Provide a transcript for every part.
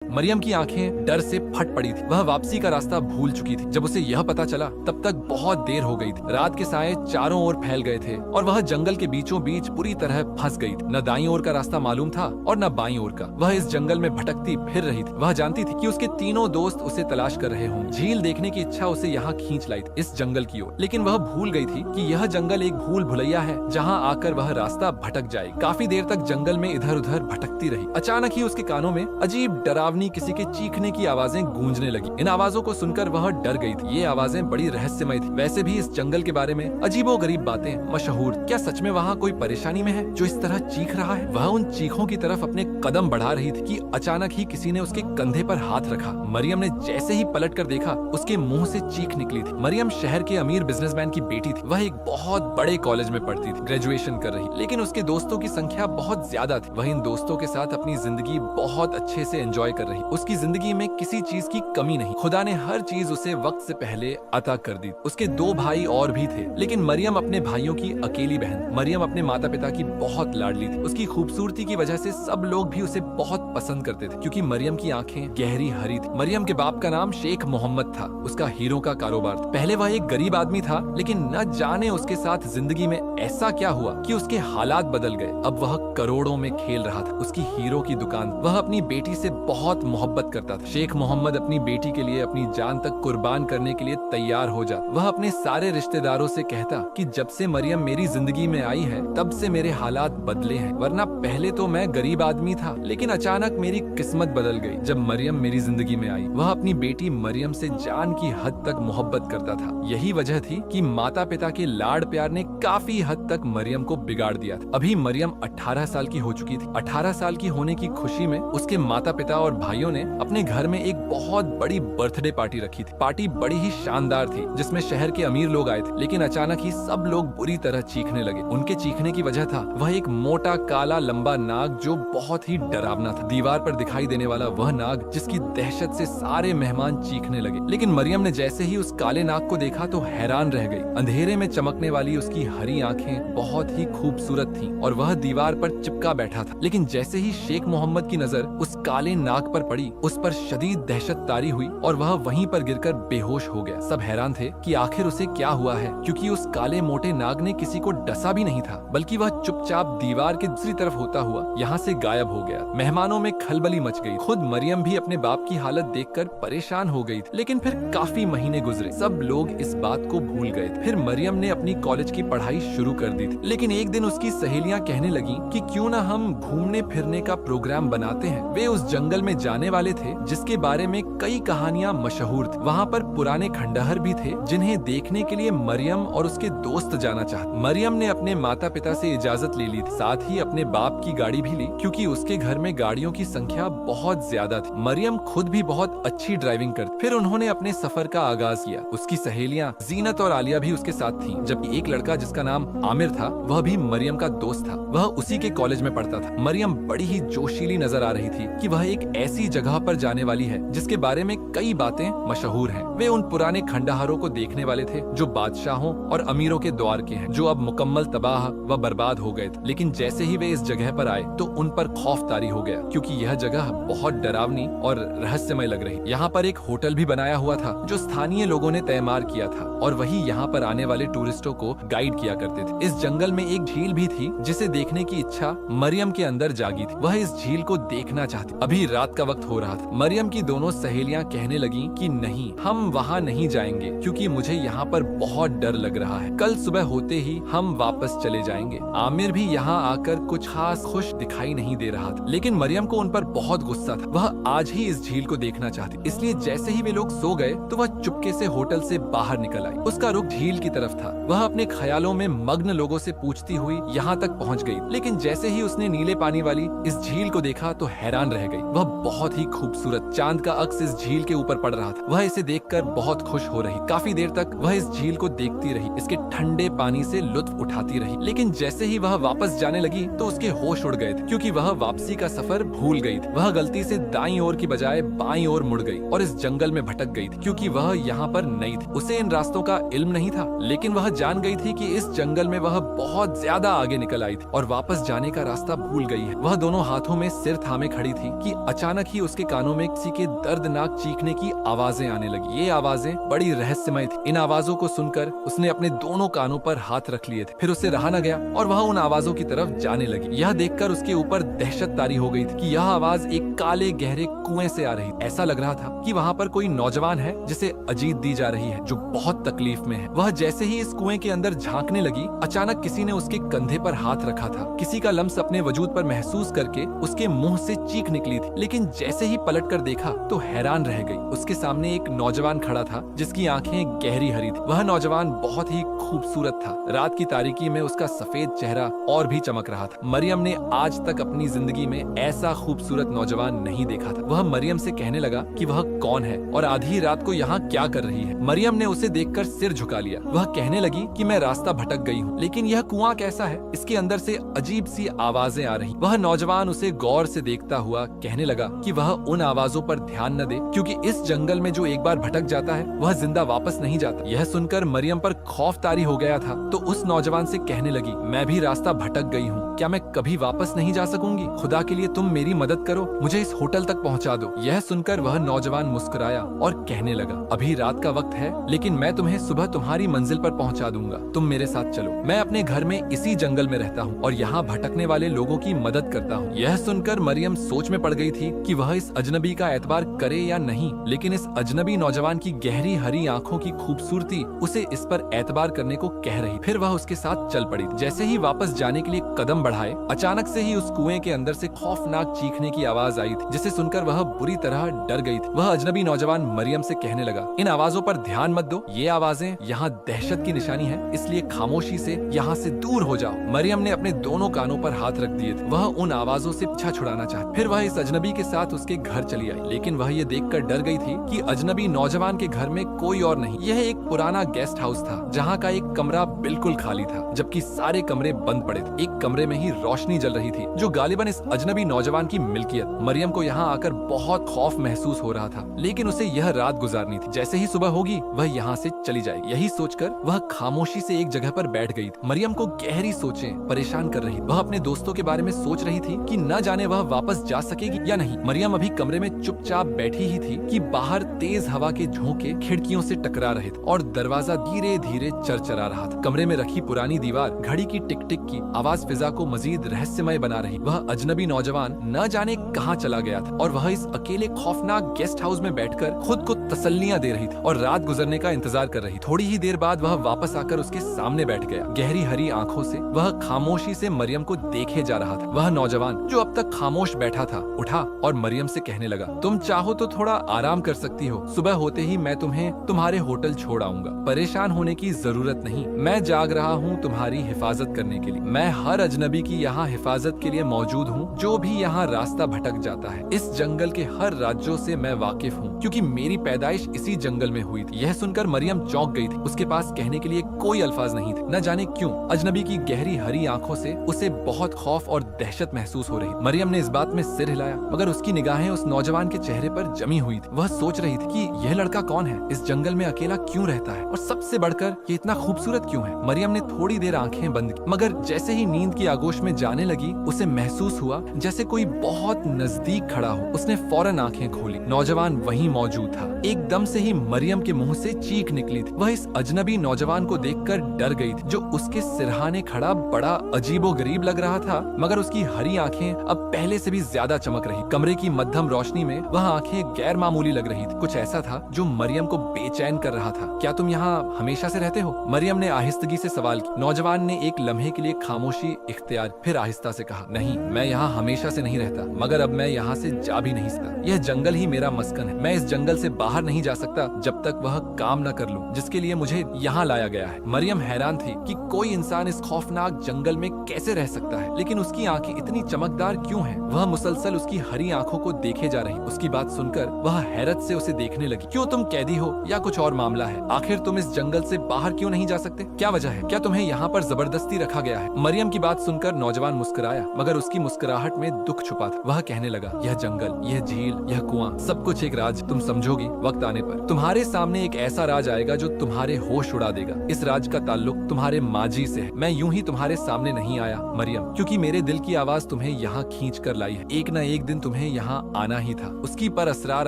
मरियम की आंखें डर से फट पड़ी थी। वह वापसी का रास्ता भूल चुकी थी। जब उसे यह पता चला तब तक बहुत देर हो गई थी। रात के साए चारों ओर फैल गए थे और वह जंगल के बीचों बीच पूरी तरह फंस गई थी। न दाईं ओर का रास्ता मालूम था और न बाईं ओर का। वह इस जंगल में भटकती फिर रही थी। वह जानती थी कि उसके तीनों दोस्त उसे तलाश कर रहे होंगे। झील देखने की इच्छा उसे यहाँ खींच लाई थी, इस जंगल की ओर। लेकिन वह भूल गई थी कि यह जंगल एक भूल भुलैया है जहाँ आकर वह रास्ता भटक जाएगी। काफी देर तक जंगल में इधर उधर भटकती रही। अचानक ही उसके कानों में अजीब डरावनी किसी के चीखने की आवाजें गूंजने लगी। इन आवाजों को सुनकर वह डर गई थी। ये आवाजें बड़ी रहस्यमय थी। वैसे भी इस जंगल के बारे में अजीबोगरीब बातें मशहूर। क्या सच में वहाँ कोई परेशानी में है जो इस तरह चीख रहा है? वह उन चीखों की तरफ अपने कदम बढ़ा रही थी कि अचानक ही किसी ने उसके कंधे पर हाथ रखा। मरियम ने जैसे ही पलट कर देखा, उसके मुंह से चीख निकली थी। मरियम शहर के अमीर बिजनेसमैन की बेटी थी। वह एक बहुत बड़े कॉलेज में पढ़ती थी, ग्रेजुएशन कर रही, लेकिन उसके दोस्तों की संख्या बहुत ज्यादा थी। वह इन दोस्तों के साथ अपनी जिंदगी बहुत अच्छे से एंजॉय कर रही। उसकी जिंदगी में किसी चीज की कमी नहीं। खुदा ने हर चीज उसे वक्त से पहले अता कर दी। उसके 2 भाई और भी थे, लेकिन मरियम अपने भाइयों की अकेली बहन। मरियम अपने माता पिता की बहुत लाडली थी। उसकी खूबसूरती की वजह से सब लोग भी उसे बहुत पसंद करते थे, क्योंकि मरियम की आंखें गहरी हरी थी। मरियम के बाप का नाम शेख मोहम्मद था। उसका हीरो का कारोबार था। पहले वह एक गरीब आदमी था, लेकिन न जाने उसके साथ जिंदगी में ऐसा क्या हुआ कि उसके हालात बदल गए। अब वह करोड़ों में खेल रहा था। उसकी हीरो की दुकान। वह अपनी बेटी से बहुत मोहब्बत करता था। शेख मोहम्मद अपनी बेटी के लिए अपनी जान तक कुर्बान करने के लिए तैयार हो जाता। वह अपने सारे रिश्तेदारों से कहता कि जब से मरियम मेरी जिंदगी में आई है तब से मेरे हालात बदले हैं, वरना पहले तो मैं गरीब आदमी था, लेकिन अचानक मेरी किस्मत बदल गई जब मरियम मेरी जिंदगी में आई। वह अपनी बेटी मरियम से जान की हद तक मोहब्बत करता था। यही वजह थी कि माता पिता के लाड़ प्यार ने काफी हद तक मरियम को बिगाड़ दिया था। अभी मरियम 18 साल की हो चुकी थी। 18 साल की होने की खुशी में उसके माता पिता और भाइयों ने अपने घर में एक बहुत बड़ी बर्थडे पार्टी रखी थी। पार्टी बड़ी ही शानदार थी, जिसमें शहर के अमीर लोग आए थे, लेकिन अचानक ही सब लोग बुरी तरह चीखने लगे। उनके चीखने की वजह था वह एक मोटा काला लंबा नाग जो बहुत ही डरावना था। दीवार पर दिखाई देने वाला वह नाग जिसकी दहशत से सारे मेहमान चीखने लगे। लेकिन मरियम ने जैसे ही उस काले नाग को देखा तो हैरान रह गई। अंधेरे में चमकने वाली उसकी हरी आंखें बहुत ही खूबसूरत थीं और वह दीवार पर चिपका बैठा था। लेकिन जैसे ही शेख मोहम्मद की नजर उस काले नाग पर पड़ी, उस पर शदीद दहशत तारी हुई और वह वहीं पर गिरकर बेहोश हो गया। सब हैरान थे कि आखिर उसे क्या हुआ है, क्योंकि उस काले मोटे नाग ने किसी को डसा भी नहीं था, बल्कि वह चुपचाप दीवार के दूसरी तरफ होता हुआ यहाँ से गायब हो गया। मेहमानों में खलबली मच गई। खुद मरियम भी अपने बाप की हालत देखकर परेशान हो गई थी। लेकिन फिर काफी महीने गुजरे, सब लोग इस बात को भूल गए। फिर मरियम ने अपनी कॉलेज की पढ़ाई शुरू कर दी थी। लेकिन एक दिन उसकी सहेलियां कहने लगी कि क्यों ना हम घूमने फिरने का प्रोग्राम बनाते हैं। वे उस जंगल में जाने वाले थे जिसके बारे में कई कहानियां मशहूर थी। वहाँ पर पुराने खंडहर भी थे जिन्हें देखने के लिए मरियम और उसके दोस्त जाना चाहते। मरियम ने अपने माता पिता से इजाजत ले ली थी, साथ ही अपने बाप की गाड़ी भी ली, क्योंकि उसके घर में गाड़ियों की संख्या बहुत ज्यादा थी। मरियम खुद भी बहुत अच्छी ड्राइविंग करती। फिर उन्होंने अपने सफर का आगाज किया। उसकी सहेलियां जीनत और आलिया भी उसके साथ थीं, जबकि एक लड़का जिसका नाम आमिर था वह भी मरियम का दोस्त था। वह उसी के कॉलेज में पढ़ता था। मरियम बड़ी ही जोशीली नजर आ रही थी कि वह एक ऐसी जगह पर जाने वाली है जिसके बारे में कई बातें मशहूर हैं। वे उन पुराने खंडहरों को देखने वाले थे जो बादशाहों और अमीरों के द्वार के हैं, जो अब मुकम्मल तबाह व बर्बाद हो गए थे। लेकिन जैसे ही वे इस जगह पर आए तो उन पर खौफ तारी हो गया, क्योंकि यह जगह बहुत डरावनी और रहस्यमय लग रही। यहाँ पर एक होटल भी बनाया हुआ था जो स्थानीय लोगों ने तैमार किया था, और वही यहाँ पर आने वाले टूरिस्टों को गाइड किया करते थे। इस जंगल में एक झील भी थी जिसे देखने की इच्छा मरियम के अंदर जागी थी। वह इस झील को देखना चाहती। अभी रात का वक्त हो रहा था। मरियम की दोनों सहेलियां कहने लगी कि नहीं, हम वहाँ नहीं जाएंगे, क्योंकि मुझे यहाँ पर बहुत डर लग रहा है। कल सुबह होते ही हम वापस चले जाएंगे। आमिर भी यहाँ आकर कुछ खास खुश दिखाई नहीं दे रहा था, लेकिन मरियम को उन पर बहुत गुस्सा था। वह आज ही इस झील को देखना चाहती, इसलिए जैसे ही वे लोग सो गए तो वह चुपके से होटल से बाहर निकल आई। उसका रुख झील की तरफ था। वह अपने ख्यालों में मग्न लोगों से पूछती हुई यहाँ तक पहुँच गई। लेकिन जैसे ही उसने नीले पानी वाली इस झील को देखा तो हैरान रह गई। वह बहुत ही खूबसूरत चांद का अक्स इस झील के ऊपर पड़ रहा था। वह इसे देखकर बहुत खुश हो रही। काफी देर तक वह इस झील को देखती रही, इसके ठंडे पानी से लुत्फ उठाती रही। लेकिन जैसे ही वह वापस जाने लगी तो उसके होश उड़ गए थे, क्योंकि वह वापसी का सफर भूल गई थी। वह गलती से दाईं ओर की बजाय बाईं ओर मुड़ गई और इस जंगल में भटक गई थी, क्योंकि वह यहाँ पर नई थी। उसे इन रास्तों का इल्म नहीं था, लेकिन वह जान गई थी कि इस जंगल में वह बहुत ज्यादा आगे निकल आई थी और वापस जाने का रास्ता भूल गई है। वह दोनों हाथों में सिर थामे खड़ी थी कि अचानक अचानक ही उसके कानों में किसी के दर्दनाक चीखने की आवाजें आने लगी। ये आवाजें बड़ी रहस्यमय थी। इन आवाजों को सुनकर उसने अपने दोनों कानों पर हाथ रख लिए थे। फिर उससे रहा न गया और वह उन आवाजों की तरफ जाने लगी। यह देखकर उसके ऊपर दहशत तारी हो गई थी कि यह आवाज एक काले गहरे कुएं से आ रही। ऐसा लग रहा था कि वहाँ पर कोई नौजवान है जिसे अजीत दी जा रही है, जो बहुत तकलीफ में है। वह जैसे ही इस कुएं के अंदर झांकने लगी, अचानक किसी ने उसके कंधे पर हाथ रखा था। किसी का लम्स अपने वजूद पर महसूस करके उसके मुंह से चीख निकली थी, लेकिन जैसे ही पलट कर देखा तो हैरान रह गई। उसके सामने एक नौजवान खड़ा था जिसकी आंखें गहरी हरी थी। वह नौजवान बहुत ही खूबसूरत था। रात की तारीकी में उसका सफेद चेहरा और भी चमक रहा था। मरियम ने आज तक अपनी जिंदगी में ऐसा खूबसूरत नौजवान नहीं देखा था। वह मरियम से कहने लगा कि वह कौन है और आधी रात को यहाँ क्या कर रही है। मरियम ने उसे देखकर सिर झुका लिया। वह कहने लगी कि मैं रास्ता भटक गई हूँ, लेकिन यह कुआं कैसा है? इसके अंदर से अजीब सी आवाजें आ रही। वह नौजवान उसे गौर से देखता हुआ कहने लगा कि वह उन आवाजों पर ध्यान न दे, क्योंकि इस जंगल में जो एक बार भटक जाता है वह जिंदा वापस नहीं जाता। यह सुनकर मरियम पर खौफ तारी हो गया था, तो उस नौजवान से कहने लगी, मैं भी रास्ता भटक गई हूँ, क्या मैं कभी वापस नहीं जा सकूंगी? खुदा के लिए तुम मेरी मदद करो, मुझे इस होटल तक पहुँचा दो। यह सुनकर वह नौजवान मुस्कुराया और कहने लगा, अभी रात का वक्त है, लेकिन मैं तुम्हें सुबह तुम्हारी मंजिल पर पहुँचा दूंगा। तुम मेरे साथ चलो। मैं अपने घर में इसी जंगल में रहता हूँ और यहाँ भटकने वाले लोगों की मदद करता हूँ। यह सुनकर मरियम सोच में पड़ गई थी कि वह इस अजनबी का एतबार करे या नहीं, लेकिन इस अजनबी नौजवान की गहरी हरी आंखों की खूबसूरती उसे इस पर एतबार करने को कह रही। फिर वह उसके साथ चल पड़ी। जैसे ही वापस जाने के लिए कदम बढ़ाए, अचानक से ही उस कुएं के अंदर से खौफनाक चीखने की आवाज आई थी, जिसे सुनकर वह बुरी तरह डर गई थी। वह अजनबी नौजवान मरियम से कहने लगा, इन आवाजों पर ध्यान मत दो, ये आवाजें यहाँ दहशत की निशानी है, इसलिए खामोशी से यहाँ से दूर हो जाओ। मरियम ने अपने दोनों कानों पर हाथ रख दिए थे। वह उन आवाजों से पीछा छुड़ाना चाहती। फिर वह इस अजनबी के साथ उसके घर चली आई, लेकिन वह ये देखकर डर गई थी कि अजनबी नौजवान के घर में कोई और नहीं। यह एक पुराना गेस्ट हाउस था, जहाँ का एक कमरा बिल्कुल खाली था, जबकि सारे कमरे बंद पड़े थे। एक कमरे में ही रोशनी जल रही थी, जो गालिबन इस अजनबी नौजवान की मिल्कियत। मरियम को यहाँ आकर बहुत खौफ महसूस हो रहा था, लेकिन उसे यह रात गुजारनी थी। जैसे ही सुबह होगी वह यहाँ से चली जाएगी। यही सोचकर वह खामोशी से एक जगह पर बैठ गई थी। मरियम को गहरी सोचें परेशान कर रही। वह अपने दोस्तों के बारे में सोच रही थी कि न जाने वह वापस जा सकेगी या नहीं। मरियम अभी कमरे में चुपचाप बैठी ही थी कि बाहर तेज हवा के झोंके खिड़कियों से टकरा रहे थे और दरवाजा धीरे धीरे चरचरा रहा था। कमरे में रखी पुरानी दीवार, घड़ी की टिक टिक की आवाज फिजा को मजीद रहस्यमय बना रही। वह अजनबी नौजवान न जाने कहाँ चला गया था और वह इस अकेले खौफनाक गेस्ट हाउस में बैठकर खुद को तसल्लियां दे रही थी और रात गुजरने का इंतजार कर रही। थोड़ी ही देर बाद वह वापस आकर उसके सामने बैठ गया। गहरी हरी आंखों से वह खामोशी से मरियम को देखे जा रहा था। वह नौजवान जो अब तक खामोश बैठा था उठा और मरियम से कहने लगा, तुम चाहो तो थोड़ा आराम कर सकती हो, सुबह होते ही मैं तुम्हें तुम्हारे होटल छोड़ आऊंगा। परेशान होने की जरूरत नहीं, मैं जाग रहा हूँ तुम्हारी हिफाजत करने के लिए। मैं हर अजनबी की यहाँ हिफाजत के लिए मौजूद हूँ जो भी यहाँ रास्ता भटक जाता है। इस जंगल के हर राज्यों से मैं वाकिफ हूँ, क्योंकि मेरी पैदाइश इसी जंगल में हुई थी। यह सुनकर मरियम चौंक गई थी। उसके पास कहने के लिए कोई अल्फाज नहीं थे। न जाने क्यों अजनबी की गहरी हरी आंखों से उसे बहुत खौफ और दहशत महसूस हो रही। मरियम ने इस बात में सिर हिलाया, मगर उसकी निगाहें उस नौजवान के चेहरे पर जमी हुई थी। वह सोच रही थी कि यह लड़का कौन है, इस जंगल में अकेला क्यों रहता है और सबसे बढ़कर ये इतना खूबसूरत क्यों है। मरियम ने थोड़ी देर आंखें बंद की, मगर जैसे ही नींद की आगोश में जाने लगी उसे महसूस हुआ जैसे कोई बहुत नजदीक खड़ा हो। उसने फौरन आंखें खोली। नौजवान वहीं मौजूद था। एकदम से ही मरियम के मुंह से चीख निकली थी। वह इस अजनबी नौजवान को देखकर डर गई थी, जो उसके सिरहाने खड़ा बड़ा अजीबोगरीब लग रहा था, मगर उसकी हरी आंखें अब पहले से भी ज्यादा चमक रही। कमरे की मध्यम रोशनी में वह आंखें गैर मामूली लग रही थी। कुछ ऐसा था जो मरियम को बेचैन कर रहा था। क्या तुम यहाँ हमेशा से रहते हो? मरियम ने आहिस्तगी से सवाल किया। नौजवान ने एक लम्हे के लिए खामोशी इख्तियार, फिर आहिस्ता से कहा, नहीं, मैं यहाँ हमेशा से नहीं रहता, मगर अब मैं यहाँ से जा भी नहीं सकता। यह जंगल ही मेरा मस्कन है। मैं इस जंगल से बाहर नहीं जा सकता जब तक वह काम न कर लूं जिसके लिए मुझे यहाँ लाया गया है। मरियम हैरान थी कि कोई इंसान इस खौफनाक जंगल में कैसे रह सकता है, लेकिन उसकी आंखें इतनी चमकदार क्यों हैं? वह मुसलसल उसकी हरी आंखों को देखे जा रही। उसकी बात सुनकर वह हैरत से उसे देखने लगी। क्यों, तुम कैदी हो या कुछ और मामला है? आखिर तुम इस जंगल से बाहर क्यों नहीं जा सकते? क्या वजह है? क्या तुम्हें यहाँ पर जबरदस्ती रखा गया है? मरियम की बात सुनकर नौजवान मुस्कुराया, मगर उसकी मुस्कुराहट में दुख छुपा था। वह कहने लगा, यह जंगल, यह झील, यह कुआं, सब कुछ एक राज। तुम समझोगी वक्त आने पर। तुम्हारे सामने एक ऐसा राज आएगा जो तुम्हारे होश उड़ा देगा। इस राज का ताल्लुक तुम्हारे माजी से है। मैं यूं ही तुम्हारे सामने नहीं आया मरियम, क्योंकि मेरे दिल की आवाज तुम्हें यहाँ खींच कर लाई है। एक न एक दिन तुम्हें तुम्हें यहाँ आना ही था। उसकी पर असरार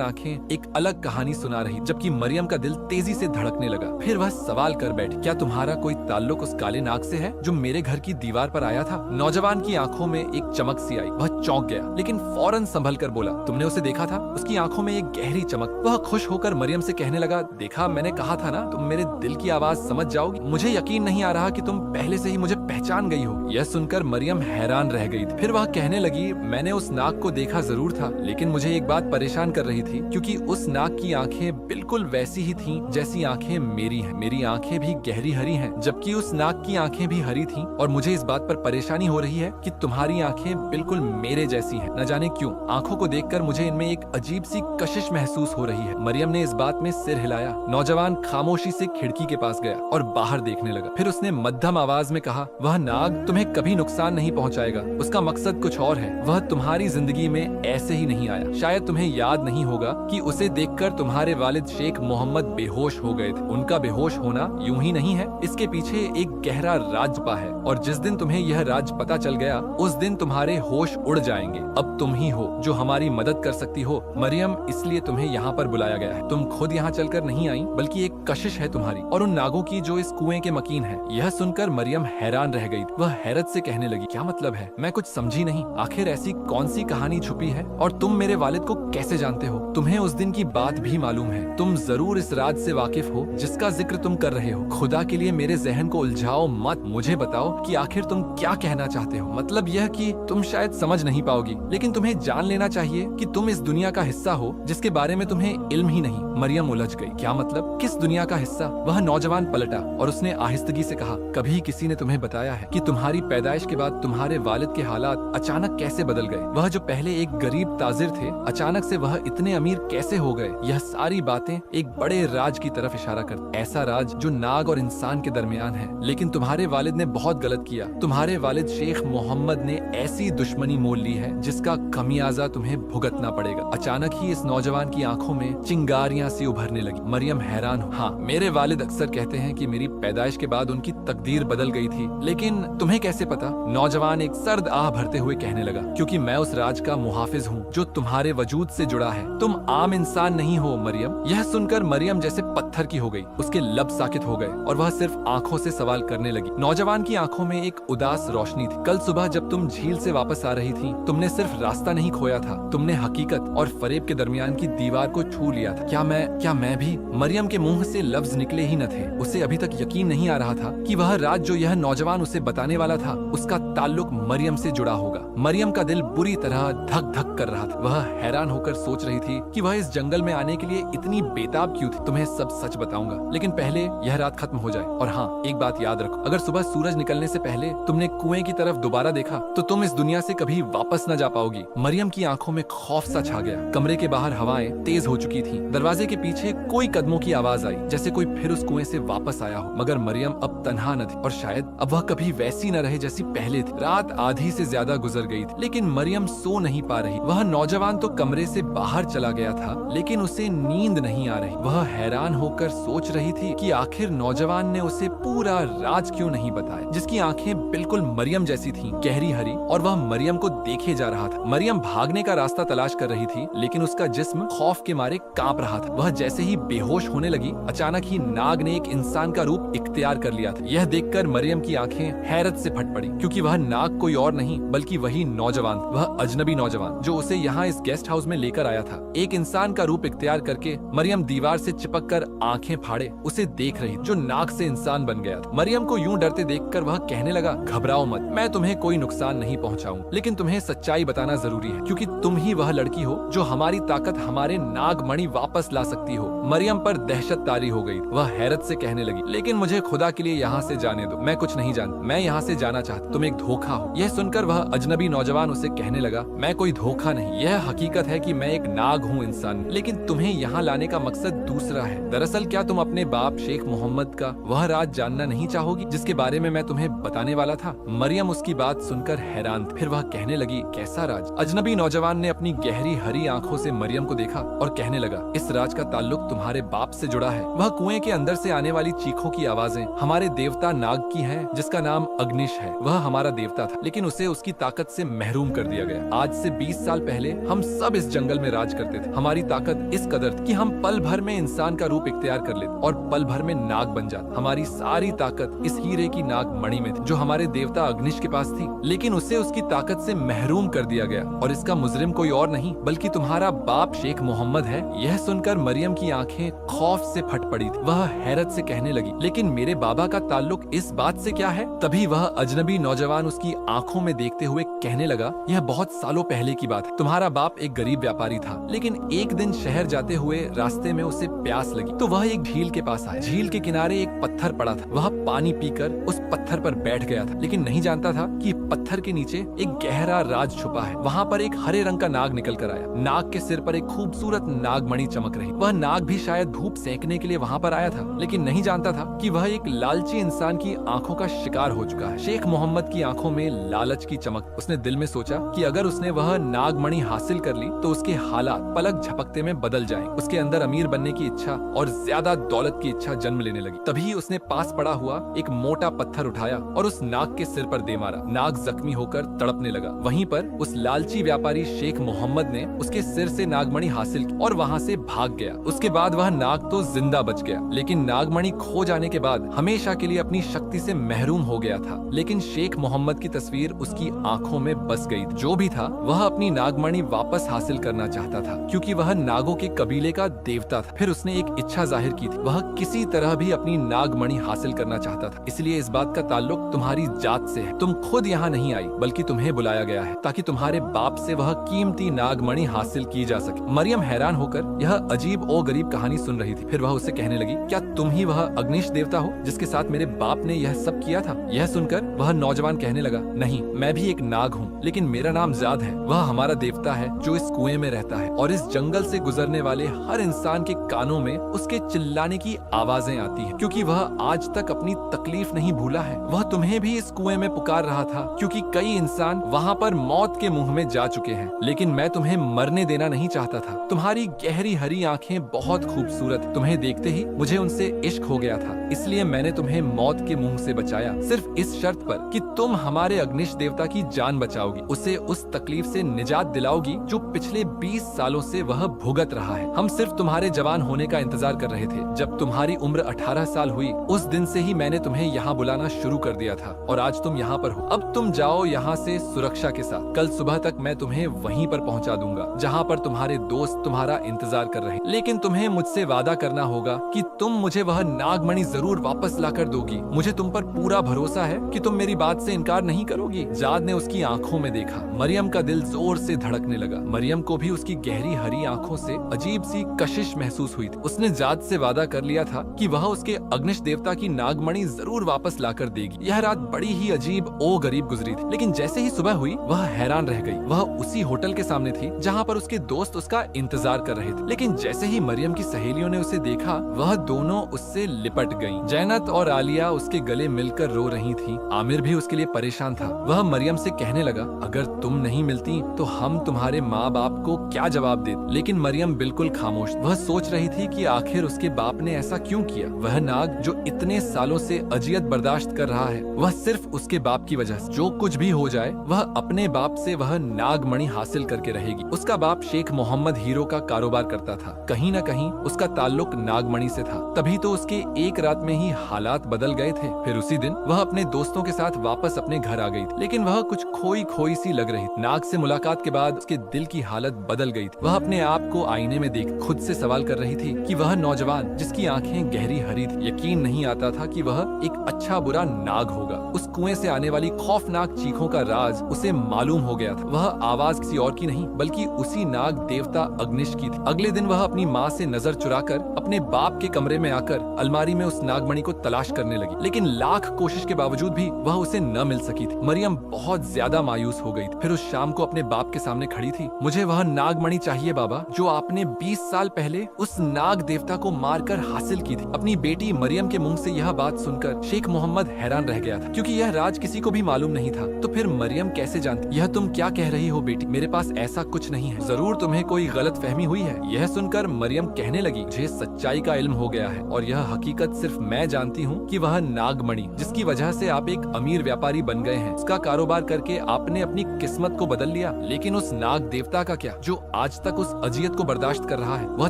आंखें एक अलग कहानी सुना रही, जबकि मरियम का दिल तेजी से धड़कने लगा। फिर वह सवाल कर बैठी, क्या तुम्हारा कोई ताल्लुक उस काले नाग से है जो मेरे घर की दीवार पर आया था? नौजवान की आंखों में एक चमक सी आई। वह चौंक गया, लेकिन फौरन संभल कर बोला, तुमने उसे देखा था? उसकी आंखों में एक गहरी चमक। वह खुश होकर मरियम से कहने लगा, देखा, मैंने कहा था ना, तुम मेरे दिल की आवाज समझ जाओगी। मुझे यकीन नहीं आ रहा कि तुम पहले से ही मुझे पहचान गई हो। यह सुनकर मरियम हैरान रह गई थी। फिर वह कहने लगी, मैंने उस नाग को देखा जरूर था, लेकिन मुझे एक बात परेशान कर रही थी, क्योंकि उस नाग की आंखें बिल्कुल वैसी ही थीं जैसी आंखें मेरी हैं। मेरी आंखें भी गहरी हरी हैं, जबकि उस नाग की आंखें भी हरी थीं, और मुझे इस बात पर परेशानी हो रही है कि तुम्हारी आंखें बिल्कुल मेरे जैसी हैं। न जाने क्यों आंखों को देखकर मुझे इनमें एक अजीब सी कशिश महसूस हो रही है। मरियम ने इस बात में सिर हिलाया। नौजवान खामोशी से खिड़की के पास गया और बाहर देखने लगा। फिर उसने मध्यम आवाज में कहा, वह नाग तुम्हें कभी नुकसान नहीं पहुंचाएगा। उसका मकसद कुछ और है। वह तुम्हारी जिंदगी में ऐसे ही नहीं आया। शायद तुम्हें याद नहीं होगा कि उसे देखकर तुम्हारे वालिद शेख मोहम्मद बेहोश हो गए थे। उनका बेहोश होना यूं ही नहीं है, इसके पीछे एक गहरा राज छुपा है, और जिस दिन तुम्हें यह राज पता चल गया, उस दिन तुम्हारे होश उड़ जाएंगे। अब तुम ही हो जो हमारी मदद कर सकती हो मरियम, इसलिए तुम्हें यहाँ पर बुलाया गया है। तुम खुद यहाँ चलकर नहीं आई, बल्कि एक कशिश है तुम्हारी और उन नागों की जो इस कुएं के मकीन है। यह सुनकर मरियम हैरान रह गई। वह हैरत से कहने लगी, क्या मतलब है? मैं कुछ समझी नहीं। आखिर ऐसी कौन सी कहानी छुपी है, और तुम मेरे वालिद को कैसे जानते हो? तुम्हें उस दिन की बात भी मालूम है। तुम जरूर इस राज से वाकिफ हो जिसका जिक्र तुम कर रहे हो। खुदा के लिए मेरे जहन को उलझाओ मत। मुझे बताओ कि आखिर तुम क्या कहना चाहते हो। मतलब यह कि तुम शायद समझ नहीं पाओगी, लेकिन तुम्हें जान लेना चाहिए कि तुम इस दुनिया का हिस्सा हो जिसके बारे में तुम्हें इल्म ही नहीं। मरियम उलझ गई। क्या मतलब? किस दुनिया का हिस्सा? वह नौजवान पलटा और उसने आहिस्तगी से कहा, कभी किसी ने तुम्हें बताया है कि तुम्हारी पैदाइश के बाद तुम्हारे वालिद के हालात अचानक कैसे बदल गए? वह जो पहले एक गरीब ताजिर थे, अचानक से वह इतने अमीर कैसे हो गए? यह सारी बातें एक बड़े राज की तरफ इशारा करती। ऐसा राज जो नाग और इंसान के दरमियान है। लेकिन तुम्हारे वालिद ने बहुत गलत किया। तुम्हारे वालिद शेख मोहम्मद ने ऐसी दुश्मनी मोल ली है जिसका खमियाजा तुम्हें भुगतना पड़ेगा। अचानक ही इस नौजवान की आंखों में चिंगारियां सी उभरने लगी। मरियम हैरान हो। हाँ, मेरे वालिद अक्सर कहते हैं कि मेरी पैदाइश के बाद उनकी तकदीर बदल गई थी, लेकिन तुम्हें कैसे पता? नौजवान एक सर्द आह भरते हुए कहने लगा, क्योंकि मैं उस राज का मुहाफिज हूँ जो तुम्हारे वजूद से जुड़ा है। तुम आम इंसान नहीं हो मरियम। यह सुनकर मरियम जैसे पत्थर की हो गई। उसके लब साकित हो गए और वह सिर्फ आंखों से सवाल करने लगी। नौजवान की आंखों में एक उदास रोशनी थी। कल सुबह जब तुम झील से वापस आ रही थी, तुमने सिर्फ रास्ता नहीं खोया था, तुमने हकीकत और फरेब के दरमियान की दीवार को छू लिया था। क्या मैं भी? मरियम के मुंह से लफ्ज निकले ही न थे। उसे अभी तक यकीन नहीं आ रहा था कि वह राज जो यह नौजवान उसे बताने वाला था, उसका ताल्लुक मरियम से जुड़ा होगा। मरियम का दिल बुरी तरह धक धक कर रहा था। वह हैरान होकर सोच रही थी कि वह इस जंगल में आने के लिए इतनी बेताब क्यों थी। तुम्हें सब सच बताऊंगा, लेकिन पहले यह रात खत्म हो जाए। और हाँ, एक बात याद रखो, अगर सुबह सूरज निकलने से पहले तुमने कुएं की तरफ दोबारा देखा तो तुम इस दुनिया से कभी वापस न जा पाओगी। मरियम की आंखों में खौफ सा छा गया। कमरे के बाहर हवाएं तेज हो चुकी थीं। दरवाजे के पीछे कोई कदमों की आवाज आई, जैसे कोई फिर उस कुएं से वापस आया हो। मगर मरियम अब तन्हा न थी, और शायद अब वह कभी वैसी न रहे जैसी पहले थी। रात आधी से ज्यादा गुजर गई थी, लेकिन मरियम सो नहीं पा रही। वह नौजवान तो कमरे से बाहर चला गया था, लेकिन उसे नींद नहीं आ रही। वह हैरान होकर सोच रही थी कि आखिर नौजवान ने उसे पूरा राज क्यों नहीं बताया, जिसकी आंखें बिल्कुल मरियम जैसी थीं, गहरी हरी, और वह मरियम को देखे जा रहा था। मरियम भागने का रास्ता तलाश कर रही थी, लेकिन उसका जिस्म खौफ के मारे कांप रहा था। वह जैसे ही बेहोश होने लगी, अचानक ही नाग ने एक इंसान का रूप इख्तियार कर लिया था। यह देखकर मरियम की आंखें हैरत से फट पड़ी, क्योंकि वह नाग कोई और नहीं बल्कि वही नौजवान, वह अजनबी नौजवान जो उसे यहाँ इस गेस्ट हाउस में लेकर आया था। एक इंसान का रूप इख्तियार करके मरियम दीवार से चिपक कर आंखें फाड़े उसे देख रही, जो नाग से इंसान बन गया था। मरियम को यूं डरते देखकर वह कहने लगा, घबराओ मत, मैं तुम्हें कोई नुकसान नहीं पहुंचाऊं, लेकिन तुम्हें सच्चाई बताना जरूरी है, क्योंकि तुम ही वह लड़की हो जो हमारी ताकत, हमारे नागमणि वापस ला सकती हो। मरियम पर दहशत तारी हो गई। वह हैरत से कहने लगी, लेकिन मुझे खुदा के लिए यहाँ से जाने दो। मैं कुछ नहीं जानती, मैं यहाँ से जाना चाहती। तुम एक धोखा हो। यह सुनकर वह अजनबी नौजवान उसे कहने लगा, मैं कोई धोखा नहीं, यह हकीकत है कि मैं एक नाग हूँ इंसान, लेकिन तुम्हें यहाँ लाने का मकसद दूसरा है। दरअसल क्या तुम अपने बाप शेख मोहम्मद का वह राज जानना नहीं चाहोगी जिसके बारे में मैं तुम्हें बताने वाला था? मरियम उसकी बात सुनकर हैरान थी। फिर वह कहने लगी, कैसा राज? अजनबी नौजवान ने अपनी गहरी हरी आंखों से मरियम को देखा और कहने लगा, इस राज का ताल्लुक तुम्हारे बाप से जुड़ा है। वह कुएं के अंदर से आने वाली चीखों की आवाजें हमारे देवता नाग की है जिसका नाम अग्निश है। वह हमारा देवता था, लेकिन उसे उसकी ताकत से महरूम कर दिया गया। आज से 20 साल पहले हम सब इस जंगल में राज करते थे। हमारी ताकत इस कदर थी कि हम पल भर में इंसान का रूप इख्तियार कर लेते और पल भर में नाग बन जाते। हमारी सारी ताकत इस हीरे की नाग मणि में थी जो हमारे देवता अग्निश के पास थी, लेकिन उसे उसकी ताकत से महरूम कर दिया गया। और इसका मुजरिम कोई और नहीं बल्कि तुम्हारा बाप शेख मोहम्मद है। यह सुनकर मरियम की आंखें खौफ से फट पड़ी थी। वह हैरत से कहने लगी, लेकिन मेरे बाबा का ताल्लुक इस बात से क्या है? तभी वह अजनबी नौजवान उसकी आंखों में देखते हुए कहने लगा, यह बहुत सालों पहले की बात है। तुम्हारा बाप एक गरीब व्यापारी था, लेकिन एक दिन शहर जाते हुए रास्ते में उसे प्यास लगी तो वह एक झील के पास आया। झील के किनारे एक पत्थर पड़ा था। वह पानी पीकर उस पत्थर पर बैठ गया था, लेकिन नहीं जानता था कि पत्थर के नीचे एक गहरा राज छुपा है। वहाँ पर एक हरे रंग का नाग निकल कर आया। नाग के सिर पर एक खूबसूरत नागमणि चमक रही। वह नाग भी शायद धूप सेंकने के लिए वहाँ पर आया था, लेकिन नहीं जानता था कि वह एक लालची इंसान की आंखों का शिकार हो चुका है। शेख मोहम्मद की आंखों में लालच की चमक। उसने दिल में सोचा कि अगर उसने वह नागमणि हासिल कर ली तो उसके हालात पलक झपकते में बदल जाएं। उसके अंदर अमीर बनने की इच्छा और ज्यादा दौलत की इच्छा जन्म लेने लगी। तभी उसने पास पड़ा हुआ एक मोटा पत्थर उठाया और उस नाग के सिर पर दे मारा। नाग जख्मी होकर तड़पने लगा। वहीं पर उस लालची व्यापारी शेख मोहम्मद ने उसके सिर से नागमणि हासिल की और वहाँ से भाग गया। उसके बाद वह नाग तो जिंदा बच गया, लेकिन नागमणि खो जाने के बाद हमेशा के लिए अपनी शक्ति से महरूम हो गया था। लेकिन शेख मोहम्मद की तस्वीर उसकी आंखों में बस गई। जो भी था वह अपनी नागमणि वापस हासिल करना चाहता था, क्योंकि वह नागों के कबीले का देवता था। फिर उसने एक इच्छा जाहिर की थी, वह किसी तरह भी अपनी नागमणि हासिल करना चाहता था। इसलिए इस बात का ताल्लुक तुम्हारी जात से है। तुम खुद यहाँ नहीं आई, बल्कि तुम्हें बुलाया गया है ताकि तुम्हारे बाप से वह कीमती नागमणि हासिल की जा सके। मरियम हैरान होकर यह अजीब और गरीब कहानी सुन रही थी। फिर वह उससे कहने लगी, क्या तुम ही वह अग्निश देवता हो जिसके साथ मेरे बाप ने यह सब किया था? यह सुनकर वह नौजवान कहने लगा, नहीं, मैं भी एक नाग हूँ, लेकिन मेरा नाम जाद है। वह हमारा देवता है जो इस कुएं में रहता है और इस जंगल से गुजरने वाले हर इंसान के कानों में उसके चिल्लाने की आवाजें आती है, क्योंकि वह आज तक अपनी तकलीफ नहीं भूला है। वह तुम्हें भी इस कुएं में पुकार रहा था, क्योंकि कई इंसान वहाँ पर मौत के मुंह में जा चुके हैं, लेकिन मैं तुम्हें मरने देना नहीं चाहता था। तुम्हारी गहरी हरी आंखें बहुत खूबसूरत, तुम्हें देखते ही मुझे उनसे इश्क हो गया था, इसलिए मैंने तुम्हें मौत के मुंह से बचाया, सिर्फ इस शर्त पर कि तुम हमारे अग्निश देवता की जान बचाओगी, उसे उस तकलीफ से निजात दिलाओगी जो पिछले 20 सालों से वह भुगत रहा है। हम सिर्फ तुम्हारे जवान होने का इंतजार कर रहे थे। जब तुम्हारी उम्र 18 साल हुई, उस दिन से ही मैंने तुम्हें यहाँ बुलाना शुरू कर दिया था और आज तुम यहाँ पर हो। अब तुम जाओ यहाँ से सुरक्षा के साथ। कल सुबह तक मैं तुम्हें वहीं पर पहुँचा दूंगा जहाँ पर तुम्हारे दोस्त तुम्हारा इंतजार कर रहे हैं, लेकिन तुम्हें मुझसे वादा करना होगा कि तुम मुझे वह नागमणि जरूर वापस ला कर दोगी। मुझे तुम पर पूरा भरोसा है कि तुम मेरी बात से इनकार नहीं करोगी। जाद ने उसकी आंखों में देखा। मरियम का दिल जोर से धड़कने लगा। मरियम को भी उसकी गहरी हरी आंखों से अजीब सी कशिश महसूस हुई थी। उसने जाद से वादा कर लिया था कि वह उसके अग्निश देवता की नागमणि जरूर वापस लाकर देगी। यह रात बड़ी ही अजीब और गरीब गुजरी थी, लेकिन जैसे ही सुबह हुई वह हैरान रह गई। वह उसी होटल के सामने थी जहाँ पर उसके दोस्त उसका इंतजार कर रहे थे, लेकिन जैसे ही मरियम की सहेलियों ने उसे देखा वह दोनों उससे लिपट गईं। जैनत और आलिया उसके गले मिलकर रो रही थीं। आमिर भी उसके लिए परेशान था। वह मरियम से कहने लगा, अगर तुम नहीं मिलती तो हम तुम्हारे माँ बाप को क्या जवाब देते? लेकिन मरियम बिल्कुल खामोश। वह सोच रही थी कि आखिर उसके बाप ने ऐसा क्यों किया। वह नाग जो इतने सालों से अजियत बर्दाश्त कर रहा है, वह सिर्फ उसके बाप की वजह से। जो कुछ भी हो जाए वह अपने बाप से वह नागमणि हासिल करके रहेगी। उसका बाप शेख मोहम्मद हीरो का कारोबार करता था। कहीं न कहीं उसका ताल्लुक नागमणि से था, तभी तो उसके एक रात में ही हालात बदल गए थे। फिर उसी दिन वह अपने दोस्तों के साथ वापस अपने घर आ गई थी, लेकिन वह कुछ खोई खोई सी लग रही थी। नाग से मुलाकात के बाद उसके दिल की हालत बदल गई थी। वह अपने आप को आईने में देख खुद से सवाल कर रही थी कि वह नौजवान जिसकी आंखें गहरी हरी थी, यकीन नहीं आता था कि वह एक अच्छा बुरा नाग होगा। उस कुएं से आने वाली खौफनाक चीखों का राज उसे मालूम हो गया था। वह आवाज किसी और की नहीं बल्कि उसी नाग देवता अग्निश की थी। अगले दिन वह अपनी माँ से नजर चुराकर अपने बाप के कमरे में आकर अलमारी में उस नागमणि को तलाश करने लगी, लेकिन लाख कोशिश के बावजूद भी वह उसे न मिल सकी थी। मरियम बहुत ज्यादा मायूस हो गई थी। फिर उस शाम को अपने बाप के सामने खड़ी थी। मुझे वह नागमणि चाहिए बाबा, जो आपने 20 साल पहले उस नाग देवता को मारकर हासिल की थी। अपनी बेटी मरियम के मुंह से यह बात सुनकर शेख मोहम्मद हैरान रह गया था, क्योंकि यह राज किसी को भी मालूम नहीं था। तो फिर मरियम कैसे जानती? यह तुम क्या कह रही हो बेटी? मेरे पास ऐसा कुछ नहीं है। जरूर तुम्हें कोई गलत फहमी हुई है। यह सुनकर मरियम कहने लगी, मुझे सच्चाई का इल्म हो गया है और यह हकीकत सिर्फ मैं जानती हूँ कि वह नागमणि जिसकी वजह से आप एक अमीर व्यापारी बन गए हैं, उसका कारोबार करके आपने अपनी किस्मत को बदल लिया। लेकिन उस नाग देवता का क्या, जो आज तक उस अजियत को बर्दाश्त कर रहा है? वह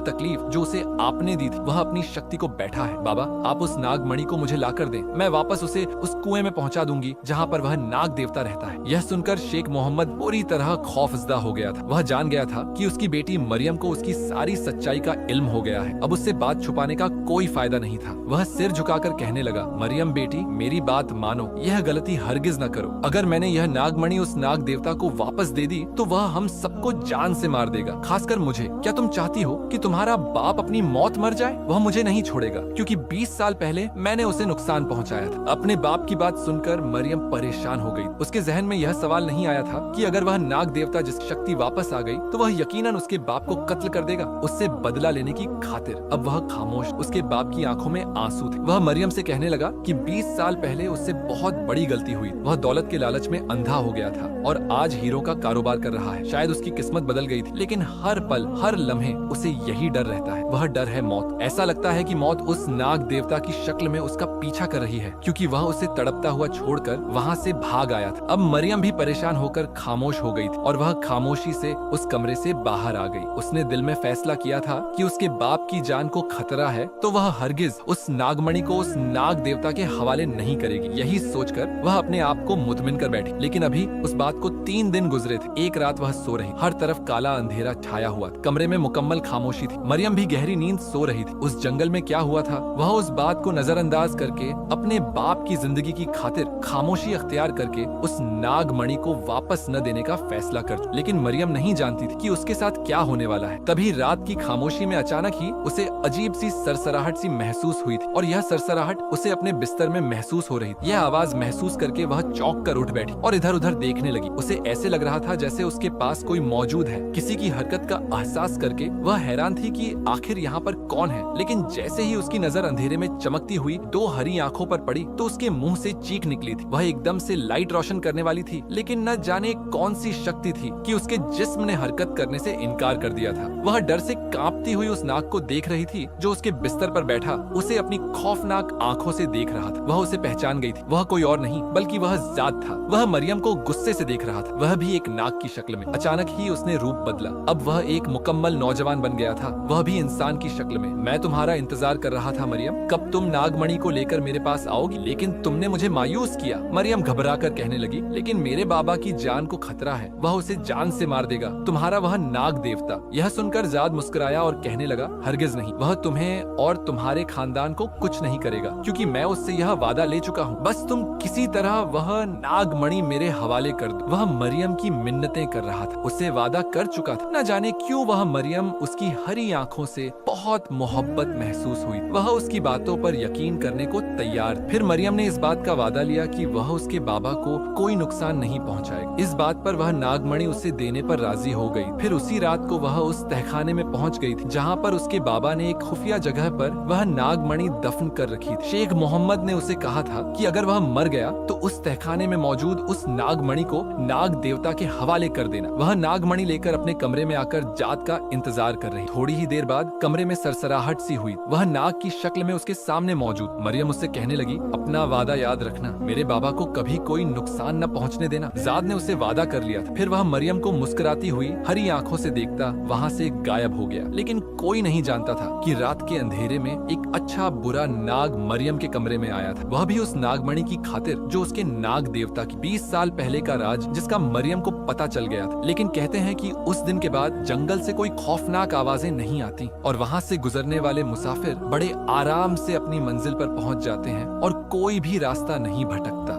तकलीफ जो उसे आपने दी थी, वह अपनी शक्ति को बैठा है। बाबा, आप उस नागमणि को मुझे लाकर दें, मैं वापस उसे उस कुएं में पहुंचा दूंगी जहां पर वह नाग देवता रहता है। यह सुनकर शेख मोहम्मद पूरी तरह खौफजदा हो गया था। वह जान गया था कि उसकी बेटी मरियम को उसकी सारी सच्चाई का इल्म हो गया है। अब उससे बात छुपाने का कोई फायदा नहीं था। वह सिर झुकाकर कहने लगा, मरियम बेटी, मेरी बात मानो, यह गलती हरगिज न करो। अगर मैंने यह नागमणि उस नाग देवता को वापस दे दी तो वह हम सबको जान से मार देगा, खासकर मुझे। क्या तुम चाहती हो कि तुम्हारा बाप अपनी मौत मर जाए? वह मुझे नहीं छोड़ेगा, क्योंकि 20 साल पहले मैंने उसे नुकसान पहुंचाया था। अपने बाप की बात सुनकर मरियम परेशान हो गई। उसके जहन में यह सवाल नहीं आया था कि अगर वह नाग देवता जिसकी शक्ति वापस आ गई तो वह यकीनन उसके बाप को कत्ल कर देगा, उससे बदला लेने की खातिर। अब वह खामोश, उसके बाप की आंखों में आंसू थे। वह मरियम से कहने लगा कि 20 साल पहले उससे बहुत बड़ी गलती हुई। वह दौलत के लालच में अंधा हो गया था और आज हीरो का कारोबार कर रहा है। शायद उसकी किस्मत बदल गई थी, लेकिन हर पल, हर लम्हे उसे यही डर रहता है। वह डर है मौत। ऐसा लगता है कि मौत उस नाग देवता की शक्ल में उसका पीछा कर रही है, क्योंकि वह उसे तड़पता हुआ छोड़कर वहाँ से भाग आया था। अब मरियम भी परेशान होकर खामोश हो गई थी और वह खामोशी से उस कमरे से बाहर आ गई। उसने दिल में फैसला किया था कि उसके बाप की जान को खतरा है तो वह हरगिज उस नागमणि को उस नाग देवता के हवाले नहीं करेगी। यही सोचकर वह अपने आप को मुतमिन कर बैठी। लेकिन अभी उस बात को 3 दिन गुजरे थे। एक रात वह सो रही, हर तरफ काला अंधेरा छाया हुआ, कमरे में मुकम्मल खामोशी थी। मरियम भी गहरी नींद सो रही थी। उस जंगल में क्या हुआ था, वह उस बात को नजरअंदाज करके अपने बाप की जिंदगी की खातिर खामोशी अख्तियार करके उस नागमणि को वापस न देने का फैसला कर। लेकिन मरियम नहीं जानती थी कि उसके साथ क्या होने वाला है। तभी रात की खामोशी में अचानक ही उसे अजीब सी सरसराहट सी महसूस हुई थी और यह सरसराहट उसे अपने बिस्तर में महसूस हो रही थी। यह आवाज महसूस करके वह चौंक कर उठ बैठी और इधर उधर देखने लगी। उसे ऐसे लग रहा था जैसे उसके पास कोई मौजूद है। किसी की हरकत का एहसास करके वह हैरान थी कि आखिर यहाँ पर कौन है। लेकिन जैसे ही उसकी नजर अंधेरे में चमकती हुई 2 हरी आंखों पर पड़ी तो उसके मुंह से चीख निकली थी। वह एकदम से लाइट रोशन करने वाली थी, लेकिन न जाने कौन सी शक्ति थी कि उसके जिस्म ने हरकत करने से इनकार कर दिया था। वह डर से कांपती हुई उस नाग को देख रही थी जो उसके बिस्तर पर बैठा उसे अपनी खौफनाक आंखों से देख रहा था। वह उसे पहचान गई थी। वह कोई और नहीं बल्कि वह जात था। वह मरियम को गुस्से से देख रहा था, वह भी एक नाग की शक्ल में। अचानक ही उसने रूप बदला। अब वह एक मुकम्मल नौजवान बन गया था, वह भी इंसान की शक्ल में। मैं तुम्हारा इंतजार कर रहा था मरियम, कब तुम नागमणि को लेकर मेरे पास आओगी, लेकिन तुमने मुझे मायूस किया। मरियम घबरा कर कहने लगी, लेकिन मेरे बाबा की जान को खतरा है, वह उसे जान से मार देगा, तुम्हारा वह नाग देवता। यह सुनकर जाद मुस्कुराया और कहने लगा, हरगिज नहीं, वह तुम्हें और तुम्हारे खानदान को कुछ नहीं करेगा, क्योंकि मैं उससे यह वादा ले चुका हूँ। बस तुम किसी तरह वह नागमणि मेरे हवाले कर दो। वह मरियम की मिन्नतें कर रहा था, उससे वादा कर चुका था। न जाने क्यों वह मरियम उसकी हरी आंखों से बहुत मोहब्बत महसूस हुई। वह उसकी बातों पर यकीन करने को तैयार। फिर मरियम ने इस बात का वादा लिया कि वह उसके बाबा को कोई नुकसान नहीं पहुंचाएगा। इस बात पर वह नागमणि उसे देने पर राजी हो गई। फिर उसी रात को वह उस तहखाने में पहुंच गई थी जहां पर उसके बाबा ने एक खुफिया जगह पर वह नागमणि दफन कर रखी थी। शेख मोहम्मद ने उसे कहा था कि अगर वह मर गया तो उस तहखाने में मौजूद उस नागमणि को नाग देवता के हवाले कर देना। वह नागमणि लेकर अपने कमरे में आकर जात का इंतजार कर रही। थोड़ी ही देर बाद कमरे में सरसराहट सी हुई। वह नाग की शक्ल में उसके सामने मौजूद। मरियम उससे कहने लगी, अपना वादा याद रखना, मेरे बाबा को कभी कोई नुकसान न पहुंचने देना। जाद ने उससे वादा कर लिया था। फिर वह मरियम को मुस्कुराती हुई हरी आंखों से देखता वहाँ से गायब हो गया। लेकिन कोई नहीं जानता था कि रात के अंधेरे में एक अच्छा बुरा नाग मरियम के कमरे में आया था, वह भी उस नागमणि की खातिर जो उसके नाग देवता की 20 साल पहले का राज जिसका मरियम को पता चल गया था। लेकिन कहते हैं कि उस दिन के बाद जंगल से कोई खौफनाक आवाजें नहीं आती और वहाँ से गुजरने वाले मुसाफिर बड़े आराम से अपनी मंजिल पर पहुँच जाते हैं और कोई भी रास्ता नहीं भटकता।